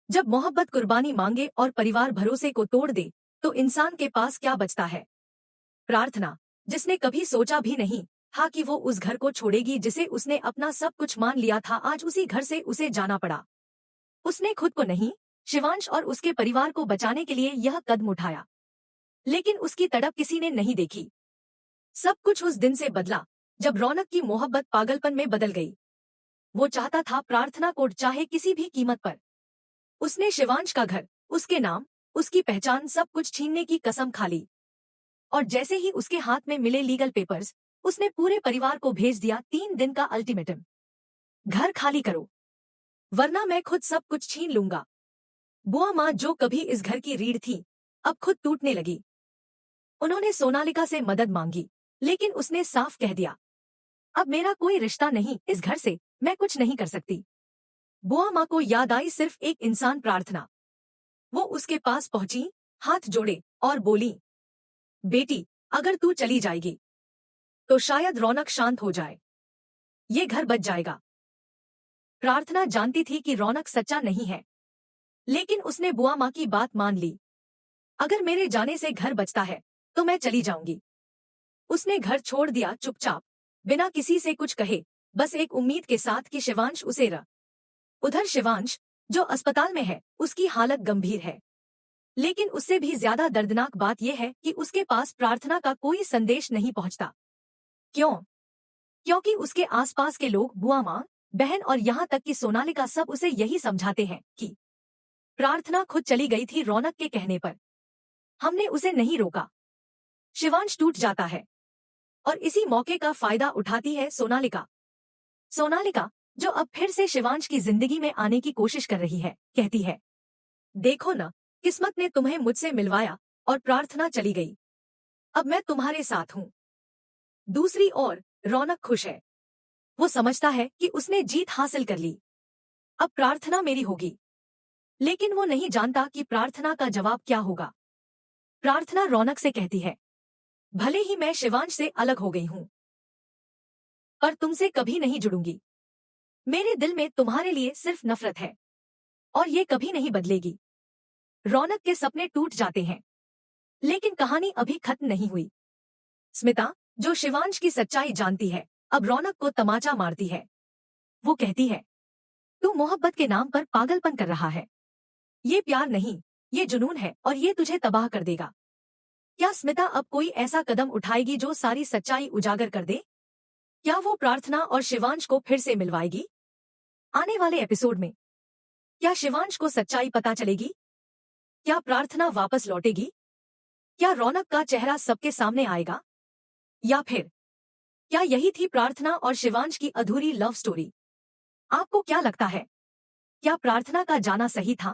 जब मोहब्बत कुर्बानी मांगे और परिवार भरोसे को तोड़ दे, तो इंसान के पास क्या बचता है? प्रार्थना। जिसने कभी सोचा भी नहीं था कि वो उस घर को छोड़ेगी जिसे उसने अपना सब कुछ मान लिया था, आज उसी घर से उसे जाना पड़ा। उसने खुद को नहीं, शिवांश और उसके परिवार को बचाने के लिए यह कदम उठाया। लेकिन उसकी तड़प किसी ने नहीं देखी। सब कुछ उस दिन से बदला जब रौनक की मोहब्बत पागलपन में बदल गई। वो चाहता था प्रार्थना को चाहे किसी भी कीमत पर। उसने शिवांश का घर, उसके नाम, उसकी पहचान, सब कुछ छीनने की कसम खा ली। और जैसे ही उसके हाथ में मिले लीगल पेपर्स, उसने पूरे परिवार को भेज दिया 3 दिन का अल्टीमेटम। घर खाली करो, वरना मैं खुद सब कुछ छीन लूंगा। बुआ माँ, जो कभी इस घर की रीढ़ थी, अब खुद टूटने लगी। उन्होंने सोनालिका से मदद मांगी, लेकिन उसने साफ कह दिया, अब मेरा कोई रिश्ता नहीं इस घर से, मैं कुछ नहीं कर सकती। बुआ माँ को याद आई सिर्फ एक इंसान, प्रार्थना। वो उसके पास पहुंची, हाथ जोड़े और बोली, बेटी, अगर तू चली जाएगी तो शायद रौनक शांत हो जाए, ये घर बच जाएगा। प्रार्थना जानती थी कि रौनक सच्चा नहीं है, लेकिन उसने बुआ माँ की बात मान ली। अगर मेरे जाने से घर बचता है तो मैं चली जाऊंगी। उसने घर छोड़ दिया चुपचाप, बिना किसी से कुछ कहे, बस एक उम्मीद के साथ कि शिवांश उसे उधर शिवांश, जो अस्पताल में है, उसकी हालत गंभीर है। लेकिन उससे भी ज्यादा दर्दनाक बात यह है कि उसके पास प्रार्थना का कोई संदेश नहीं पहुंचता। क्यों? क्योंकि उसके आसपास के लोग, बुआ माँ, बहन और यहाँ तक कि सोनालिका, सब उसे यही समझाते हैं कि प्रार्थना खुद चली गई थी रौनक के कहने पर। हमने उसे नहीं रोका। शिवांश टूट जाता है और इसी मौके का फायदा उठाती है सोनालिका। सोनालिका, जो अब फिर से शिवांश की जिंदगी में आने की कोशिश कर रही है, कहती है, देखो ना, किस्मत ने तुम्हें मुझसे मिलवाया और प्रार्थना चली गई। अब मैं तुम्हारे साथ हूँ। दूसरी ओर रौनक खुश है। वो समझता है कि उसने जीत हासिल कर ली। अब प्रार्थना मेरी होगी। लेकिन वो नहीं जानता कि प्रार्थना का जवाब क्या होगा। प्रार्थना रौनक से कहती है, भले ही मैं शिवांश से अलग हो गई हूँ, पर तुमसे कभी नहीं जुड़ूंगी। मेरे दिल में तुम्हारे लिए सिर्फ नफरत है और ये कभी नहीं बदलेगी। रौनक के सपने टूट जाते हैं, लेकिन कहानी अभी खत्म नहीं हुई। स्मिता, जो शिवांश की सच्चाई जानती है, अब रौनक को तमाचा मारती है। वो कहती है, तू मोहब्बत के नाम पर पागलपन कर रहा है। ये प्यार नहीं, ये जुनून है और ये तुझे तबाह कर देगा। क्या स्मिता अब कोई ऐसा कदम उठाएगी जो सारी सच्चाई उजागर कर दे? क्या वो प्रार्थना और शिवांश को फिर से मिलवाएगी? आने वाले एपिसोड में क्या शिवांश को सच्चाई पता चलेगी? क्या प्रार्थना वापस लौटेगी? क्या रौनक का चेहरा सबके सामने आएगा? या फिर क्या यही थी प्रार्थना और शिवांश की अधूरी लव स्टोरी? आपको क्या लगता है? क्या प्रार्थना का जाना सही था